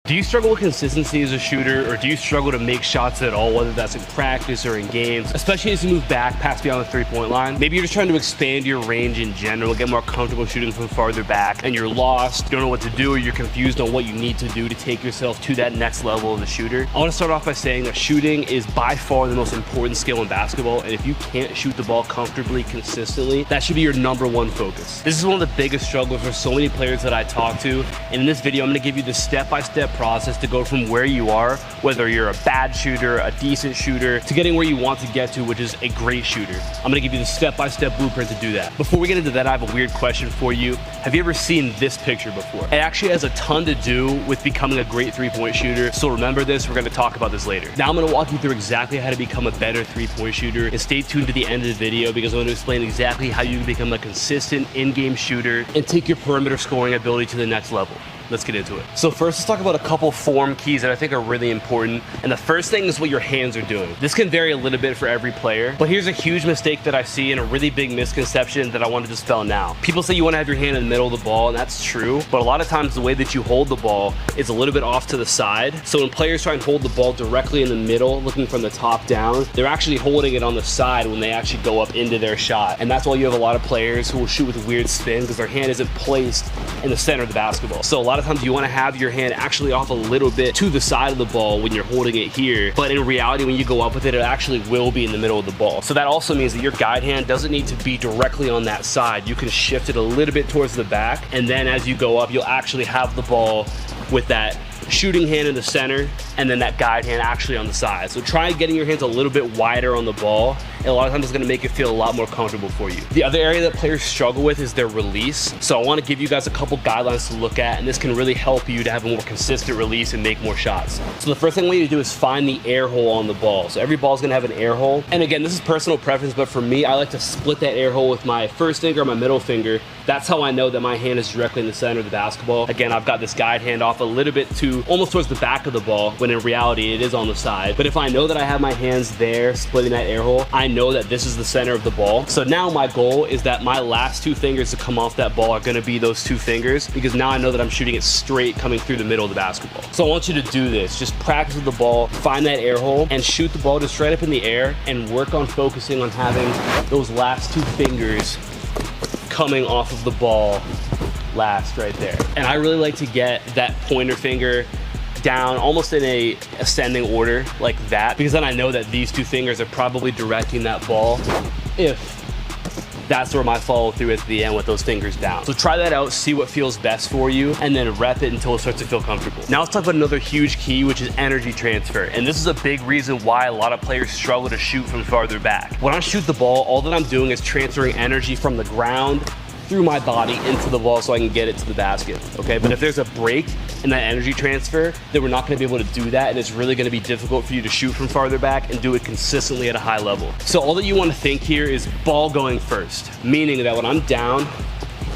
Do you struggle with consistency as a shooter, or do you struggle to make shots at all, whether that's in practice or in games, especially as you move back past beyond the three-point line? Maybe you're just trying to expand your range in general, get more comfortable shooting from farther back, and you're lost, you don't know what to do, or you're confused on what you need to do to take yourself to that next level of the shooter. I want to start off by saying that shooting is by far the most important skill in basketball, and if you can't shoot the ball comfortably, consistently, that should be your #1 focus. This is one of the biggest struggles for so many players that I talk to, and in this video, I'm going to give you the step-by-step process to go from where you are, whether you're a bad shooter, a decent shooter, to getting where you want to get to, which is a great shooter. I'm gonna give you the step-by-step blueprint to do that. Before we get into that, I have a weird question for you. Have you ever seen this picture before? It actually has a ton to do with becoming a great three-point shooter, so remember this, we're gonna talk about this later. Now I'm gonna walk you through exactly how to become a better three-point shooter, and stay tuned to the end of the video because I'm gonna explain exactly how you can become a consistent in-game shooter and take your perimeter scoring ability to the next level. Let's get into it. So first, let's talk about a couple form keys that I think are really important. And the first thing is what your hands are doing. This can vary a little bit for every player, but here's a huge mistake that I see and a really big misconception that I want to dispel now. People say you want to have your hand in the middle of the ball, and that's true, but a lot of times the way that you hold the ball is a little bit off to the side. So when players try and hold the ball directly in the middle, looking from the top down, they're actually holding it on the side when they actually go up into their shot. And that's why you have a lot of players who will shoot with weird spin because their hand isn't placed in the center of the basketball. So a lot of times you want to have your hand actually off a little bit to the side of the ball when you're holding it here, but in reality when you go up with it, it actually will be in the middle of the ball. So that also means that your guide hand doesn't need to be directly on that side. You can shift it a little bit towards the back, and then as you go up, you'll actually have the ball with that shooting hand in the center and then that guide hand actually on the side. So try getting your hands a little bit wider on the ball, and a lot of times it's gonna make it feel a lot more comfortable for you. The other area that players struggle with is their release. So I wanna give you guys a couple guidelines to look at, and this can really help you to have a more consistent release and make more shots. So the first thing we need to do is find the air hole on the ball. So every ball is gonna have an air hole. And again, this is personal preference, but for me, I like to split that air hole with my first finger or my middle finger. That's how I know that my hand is directly in the center of the basketball. Again, I've got this guide hand off a little bit to almost towards the back of the ball, when in reality it is on the side. But if I know that I have my hands there splitting that air hole, I know that this is the center of the ball. So now my goal is that my last two fingers to come off that ball are gonna be those two fingers, because now I know that I'm shooting it straight coming through the middle of the basketball. So I want you to do this. Just practice with the ball, find that air hole, and shoot the ball just straight up in the air, and work on focusing on having those last two fingers coming off of the ball last right there. And I really like to get that pointer finger down almost in a ascending order like that, because then I know that these two fingers are probably directing that ball if that's where my follow through is at the end with those fingers down. So try that out, see what feels best for you, and then rep it until it starts to feel comfortable. Now let's talk about another huge key, which is energy transfer. And this is a big reason why a lot of players struggle to shoot from farther back. When I shoot the ball, all that I'm doing is transferring energy from the ground through my body into the ball so I can get it to the basket, okay? But if there's a break in that energy transfer, then we're not gonna be able to do that, and it's really gonna be difficult for you to shoot from farther back and do it consistently at a high level. So all that you wanna think here is ball going first, meaning that when I'm down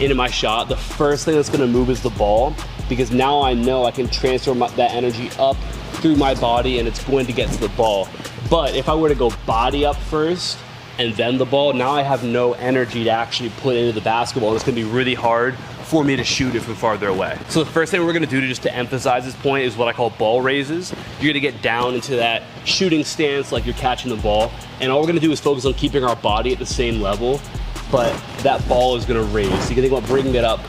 into my shot, the first thing that's gonna move is the ball, because now I know I can transfer that energy up through my body and it's going to get to the ball. But if I were to go body up first, and then the ball, now I have no energy to actually put into the basketball, and it's gonna be really hard for me to shoot it from farther away. So the first thing we're gonna do just to emphasize this point is what I call ball raises. You're gonna get down into that shooting stance like you're catching the ball, and all we're gonna do is focus on keeping our body at the same level, but that ball is gonna raise. So you can think about bringing it up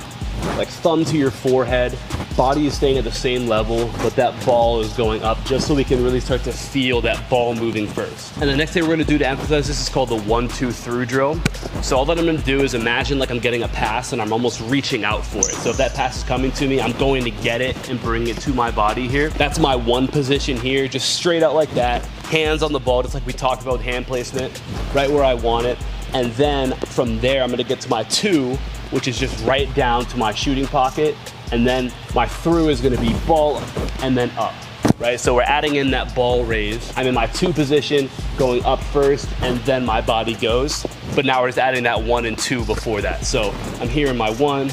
like thumb to your forehead, body is staying at the same level, but that ball is going up, just so we can really start to feel that ball moving first. And the next thing we're gonna do to emphasize this is called the 1-2 through drill. So all that I'm gonna do is imagine like I'm getting a pass and I'm almost reaching out for it. So if that pass is coming to me, I'm going to get it and bring it to my body here. That's my one position here, just straight out like that. Hands on the ball, just like we talked about hand placement, right where I want it. And then from there, I'm gonna get to my 2, which is just right down to my shooting pocket. And then my through is gonna be ball and then up, right? So we're adding in that ball raise. I'm in my 2 position, going up first, and then my body goes. But now we're just adding that 1 and 2 before that. So I'm here in my 1,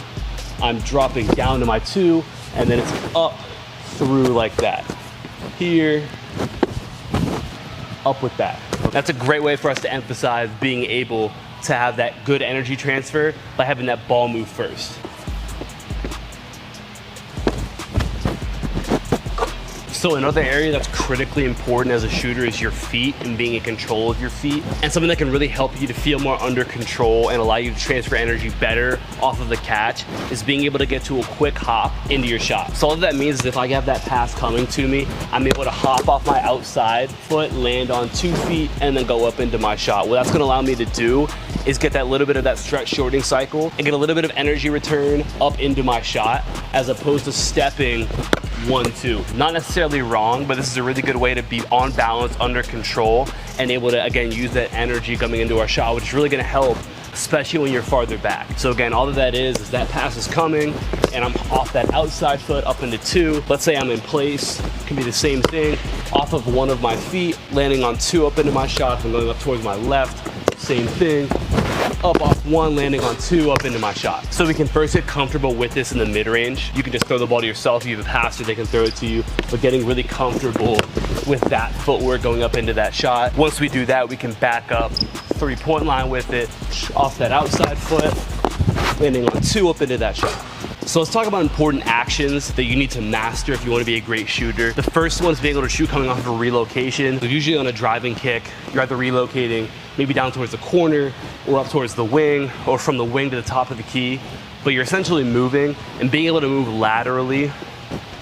I'm dropping down to my 2, and then it's up through like that. Here, up with that. That's a great way for us to emphasize being able to have that good energy transfer by having that ball move first. So another area that's critically important as a shooter is your feet and being in control of your feet. And something that can really help you to feel more under control and allow you to transfer energy better off of the catch is being able to get to a quick hop into your shot. So all that means is if I have that pass coming to me, I'm able to hop off my outside foot, land on 2 feet, and then go up into my shot. What that's gonna allow me to do is get that little bit of that stretch shorting cycle and get a little bit of energy return up into my shot as opposed to stepping 1-2. Not necessarily wrong, but this is a really good way to be on balance, under control, and able to, again, use that energy coming into our shot, which is really gonna help, especially when you're farther back. So again, all that is that pass is coming and I'm off that outside foot up into 2. Let's say I'm in place, it can be the same thing, off of one of my feet, landing on 2 up into my shot. If I'm going up towards my left, same thing, up off 1, landing on 2, up into my shot. So we can first get comfortable with this in the mid-range. You can just throw the ball to yourself. You have a passer, they can throw it to you, but getting really comfortable with that footwork going up into that shot. Once we do that, we can back up 3-point line with it, off that outside foot, landing on 2, up into that shot. So let's talk about important actions that you need to master if you want to be a great shooter. The first one is being able to shoot coming off of a relocation. So usually on a driving kick, you're either relocating maybe down towards the corner or up towards the wing or from the wing to the top of the key, but you're essentially moving and being able to move laterally,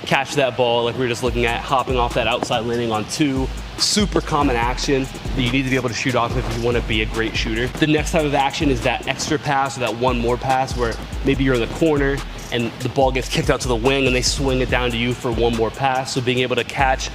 catch that ball like we were just looking at, hopping off that outside, landing on 2. Super common action that you need to be able to shoot off if you want to be a great shooter. The next type of action is that extra pass or that one more pass where maybe you're in the corner and the ball gets kicked out to the wing and they swing it down to you for one more pass. So being able to catch,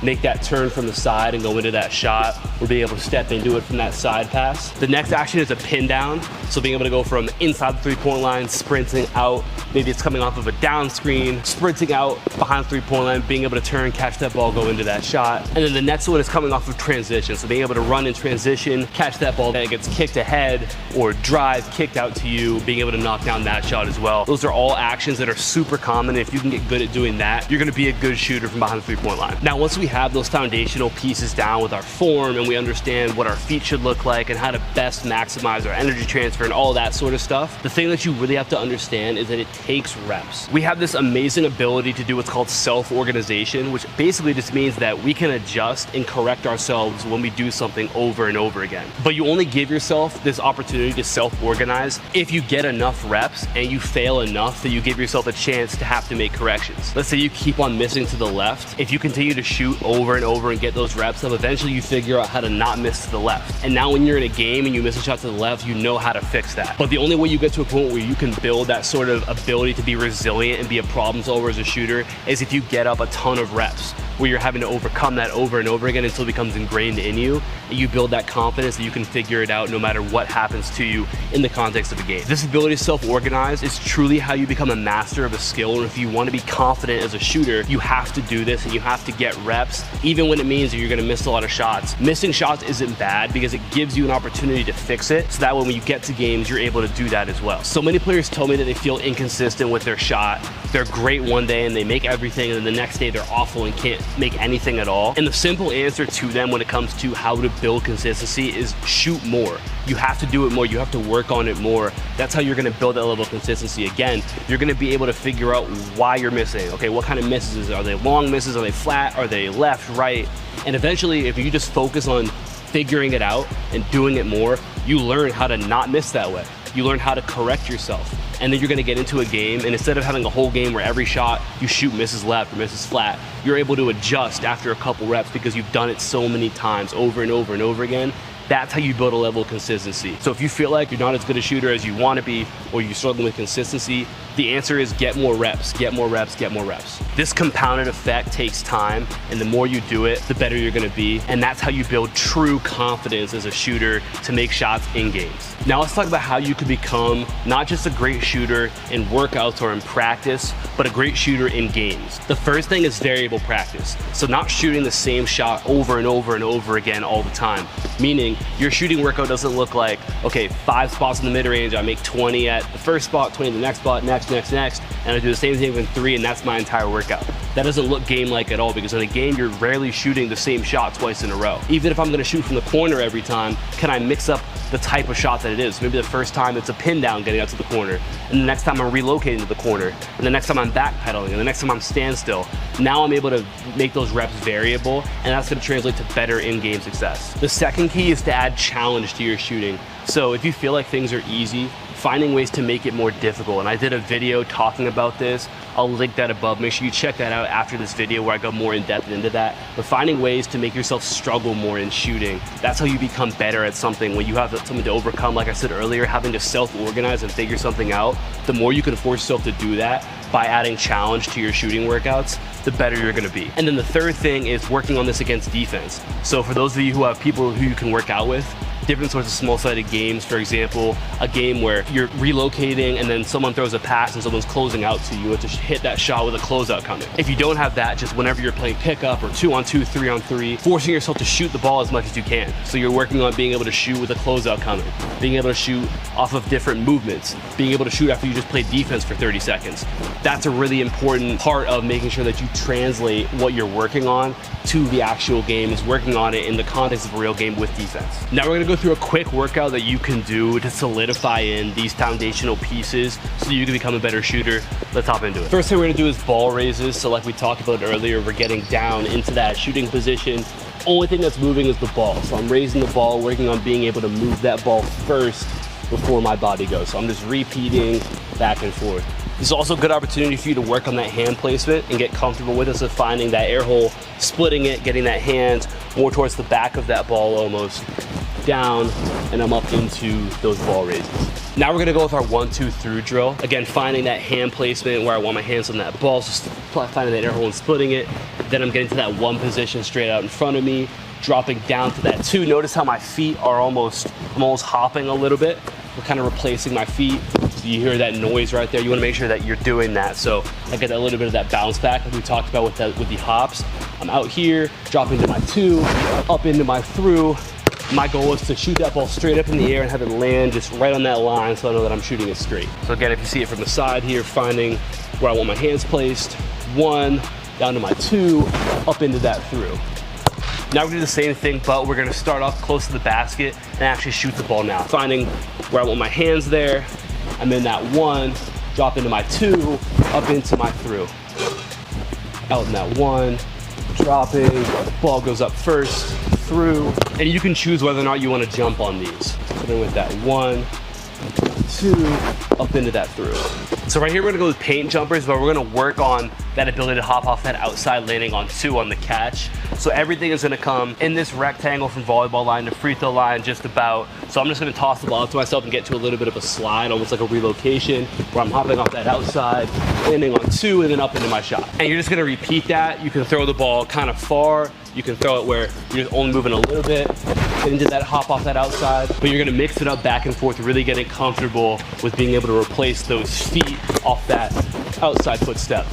make that turn from the side and go into that shot, or being able to step into it from that side pass. The next action is a pin down. So being able to go from inside the 3-point line, sprinting out, maybe it's coming off of a down screen, sprinting out behind the 3-point line, being able to turn, catch that ball, go into that shot. And then the next one is coming off of transition. So being able to run in transition, catch that ball that gets kicked ahead or drive, kicked out to you, being able to knock down that shot as well. Those are all actions that are super common. If you can get good at doing that, you're gonna be a good shooter from behind the 3-point line. Now, once we have those foundational pieces down with our form and we understand what our feet should look like and how to best maximize our energy transfer and all that sort of stuff, the thing that you really have to understand is that it takes reps. We have this amazing ability to do what's called self-organization, which basically just means that we can adjust and correct ourselves when we do something over and over again. But you only give yourself this opportunity to self-organize if you get enough reps and you fail enough that you give yourself a chance to have to make corrections. Let's say you keep on missing to the left. If you continue to shoot over and over and get those reps up, eventually you figure out how to not miss to the left. And now when you're in a game and you miss a shot to the left, you know how to fix that. But the only way you get to a point where you can build that sort of ability to be resilient and be a problem solver as a shooter is if you get up a ton of reps where you're having to overcome that over and over again until it becomes ingrained in you, and you build that confidence that you can figure it out no matter what happens to you in the context of a game. This ability to self-organize is truly how you become a master of a skill, and if you want to be confident as a shooter, you have to do this and you have to get reps, even when it means that you're going to miss a lot of shots. Missing shots isn't bad because it gives you an opportunity to fix it, so that way when you get to games, you're able to do that as well. So many players tell me that they feel inconsistent with their shot. They're great one day and they make everything, and then the next day they're awful and can't make anything at all. And the simple answer to them when it comes to how to build consistency is shoot more. You have to do it more. You have to work on it more. That's how you're going to build that level of consistency. Again, you're going to be able to figure out why you're missing. Okay, what kind of misses? Are they long misses? Are they flat? Are they left, right? And eventually, if you just focus on figuring it out and doing it more, you learn how to not miss that way. You learn how to correct yourself. And then you're gonna get into a game, and instead of having a whole game where every shot you shoot misses left or misses flat, you're able to adjust after a couple reps because you've done it so many times over and over and over again. That's how you build a level of consistency. So if you feel like you're not as good a shooter as you want to be, or you're struggling with consistency, the answer is get more reps, get more reps, get more reps. This compounded effect takes time, and the more you do it, the better you're gonna be. And that's how you build true confidence as a shooter to make shots in games. Now let's talk about how you can become not just a great shooter in workouts or in practice, but a great shooter in games. The first thing is variable practice. So not shooting the same shot over and over and over again all the time. Meaning your shooting workout doesn't look like, okay, 5 spots in the mid-range, I make 20 at the first spot, 20 at the next spot, next and I do the same thing in 3, and that's my entire workout. That doesn't look game-like at all, because in a game, you're rarely shooting the same shot twice in a row. Even if I'm gonna shoot from the corner every time, can I mix up the type of shot that it is? Maybe the first time it's a pin down getting out to the corner, and the next time I'm relocating to the corner, and the next time I'm backpedaling, and the next time I'm standstill. Now I'm able to make those reps variable, and that's gonna translate to better in-game success. The second key is to add challenge to your shooting. So if you feel like things are easy, finding ways to make it more difficult. And I did a video talking about this. I'll link that above. Make sure you check that out after this video where I go more in depth into that. But finding ways to make yourself struggle more in shooting, that's how you become better at something. When you have something to overcome, like I said earlier, having to self-organize and figure something out, the more you can force yourself to do that by adding challenge to your shooting workouts, the better you're gonna be. And then the third thing is working on this against defense. So for those of you who have people who you can work out with, different sorts of small-sided games, for example, a game where you're relocating and then someone throws a pass and someone's closing out to you, and to hit that shot with a closeout coming. If you don't have that, just whenever you're playing pickup or 2-on-2, 3-on-3, forcing yourself to shoot the ball as much as you can. So you're working on being able to shoot with a closeout coming, being able to shoot off of different movements, being able to shoot after you just played defense for 30 seconds. That's a really important part of making sure that you translate what you're working on to the actual game, is working on it in the context of a real game with defense. Now we're gonna go through a quick workout that you can do to solidify in these foundational pieces so you can become a better shooter. Let's hop into it. First thing we're gonna do is ball raises. So like we talked about earlier, we're getting down into that shooting position. Only thing that's moving is the ball. So I'm raising the ball, working on being able to move that ball first before my body goes. So I'm just repeating back and forth. This is also a good opportunity for you to work on that hand placement and get comfortable with it. So finding that air hole, splitting it, getting that hand more towards the back of that ball almost, down, and I'm up into those ball raises. Now we're gonna go with our 1-2 through drill. Again, finding that hand placement where I want my hands on that ball, so finding that air hole and splitting it. Then I'm getting to that 1 position straight out in front of me, dropping down to that 2. Notice how my feet are I'm almost hopping a little bit. We're kind of replacing my feet. So you hear that noise right there. You wanna make sure that you're doing that. So I get a little bit of that bounce back like we talked about with the hops. I'm out here, dropping to my 2, up into my through. My goal is to shoot that ball straight up in the air and have it land just right on that line so I know that I'm shooting it straight. So again, if you see it from the side here, finding where I want my hands placed, 1, down to my 2, up into that through. Now we're gonna do the same thing, but we're gonna start off close to the basket and actually shoot the ball now. Finding where I want my hands there, I'm in that 1, drop into my 2, up into my through. Out in that 1, dropping, ball goes up first, through, and you can choose whether or not you want to jump on these. Put in with that 1, 2, up into that through. So right here we're gonna go with paint jumpers, but we're gonna work on that ability to hop off that outside landing on 2 on the catch. So everything is gonna come in this rectangle from volleyball line to free throw line just about. So I'm just gonna toss the ball up to myself and get to a little bit of a slide, almost like a relocation, where I'm hopping off that outside, landing on 2, and then up into my shot. And you're just gonna repeat that. You can throw the ball kind of far. You can throw it where you're only moving a little bit into that hop off that outside, but you're gonna mix it up back and forth, really getting comfortable with being able to replace those feet off that outside footstep.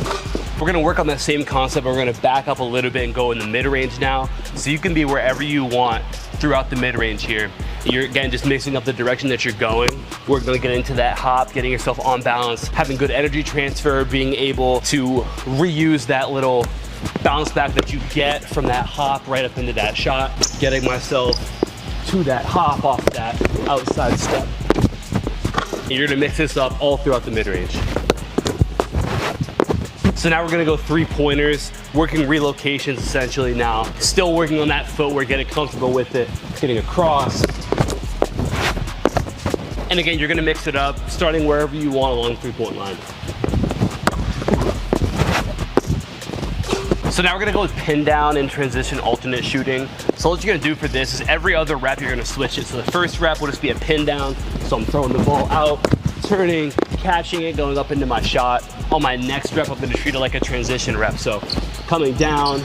We're gonna work on that same concept, but we're gonna back up a little bit and go in the mid-range now. So you can be wherever you want throughout the mid-range here. You're, again, just mixing up the direction that you're going. We're gonna get into that hop, getting yourself on balance, having good energy transfer, being able to reuse that little bounce back that you get from that hop right up into that shot, getting myself to that hop off that outside step. And you're gonna mix this up all throughout the mid-range. So now we're gonna go 3-pointers, working relocations essentially now. Still working on that footwork, getting comfortable with it, getting across. And again, you're gonna mix it up, starting wherever you want along the 3-point line. So now we're gonna go with pin down and transition alternate shooting. So what you're gonna do for this is every other rep, you're gonna switch it. So the first rep will just be a pin down. So I'm throwing the ball out, turning, catching it, going up into my shot. On my next rep, I'm gonna treat it like a transition rep. So coming down,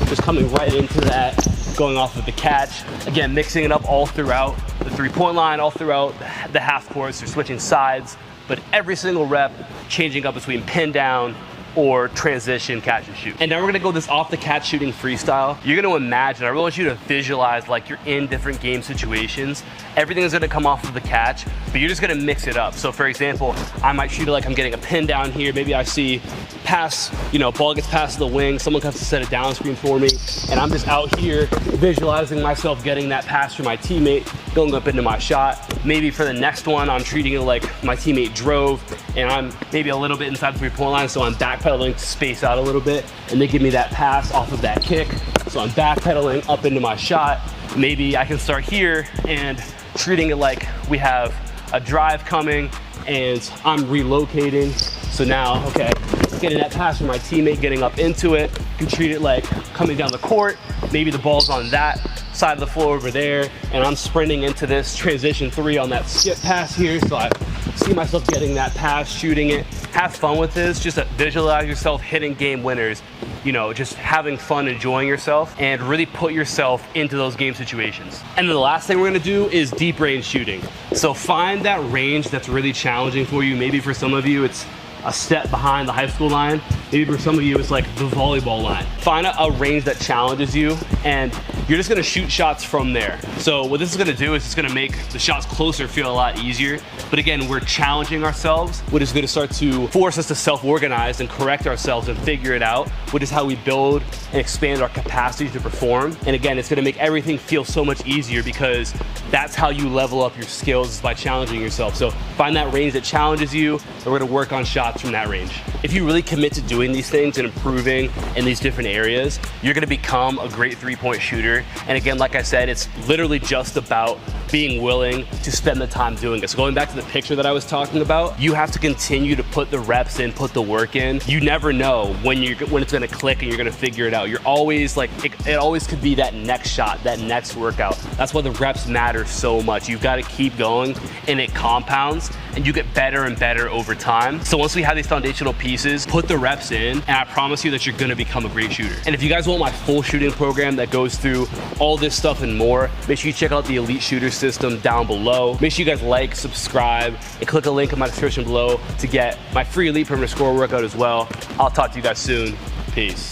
just coming right into that, going off of the catch. Again, mixing it up all throughout the 3-point line, all throughout the half court, so switching sides, but every single rep, changing up between pin down or transition catch and shoot. And now we're gonna go this off the catch shooting freestyle. You're gonna imagine, I really want you to visualize like you're in different game situations. Everything is gonna come off of the catch, but you're just gonna mix it up. So for example, I might shoot it like I'm getting a pin down here. Maybe I see pass, ball gets past the wing, someone comes to set a down screen for me, and I'm just out here visualizing myself getting that pass from my teammate, going up into my shot. Maybe for the next one, I'm treating it like my teammate drove, and I'm maybe a little bit inside the three-point line, so I'm backpedaling to space out a little bit, and they give me that pass off of that kick. So I'm backpedaling up into my shot. Maybe I can start here and treating it like we have a drive coming and I'm relocating. So now, okay, getting that pass from my teammate, getting up into it. You can treat it like coming down the court. Maybe the ball's on that side of the floor over there, and I'm sprinting into this transition three on that skip pass here. So I see myself getting that pass, shooting it. Have fun with this, just visualize yourself hitting game winners, just having fun, enjoying yourself, and really put yourself into those game situations. And then the last thing we're gonna do is deep range shooting. So find that range that's really challenging for you. Maybe for some of you, it's a step behind the high school line. Maybe for some of you, it's like the volleyball line. Find a range that challenges you, and you're just gonna shoot shots from there. So what this is gonna do is it's gonna make the shots closer feel a lot easier. But again, we're challenging ourselves, which is gonna start to force us to self-organize and correct ourselves and figure it out, which is how we build and expand our capacity to perform. And again, it's gonna make everything feel so much easier, because that's how you level up your skills, is by challenging yourself. So find that range that challenges you, and we're gonna work on shots from that range. If you really commit to doing these things and improving in these different areas, you're gonna become a great three-point shooter. And again, like I said, it's literally just about being willing to spend the time doing it. So going back to the picture that I was talking about, you have to continue to put the reps in, put the work in. You never know when it's gonna click and you're gonna figure it out. You're always like, it always could be that next shot, that next workout. That's why the reps matter so much. You've got to keep going, and it compounds, and you get better and better over time. So once we have these foundational pieces, put the reps in, and I promise you that you're gonna become a great shooter. And if you guys want my full shooting program that goes through all this stuff and more, make sure you check out the Elite Shooter System down below. Make sure you guys like, subscribe, and click a link in my description below to get my free Elite Perimeter Score workout as well. I'll talk to you guys soon. Peace.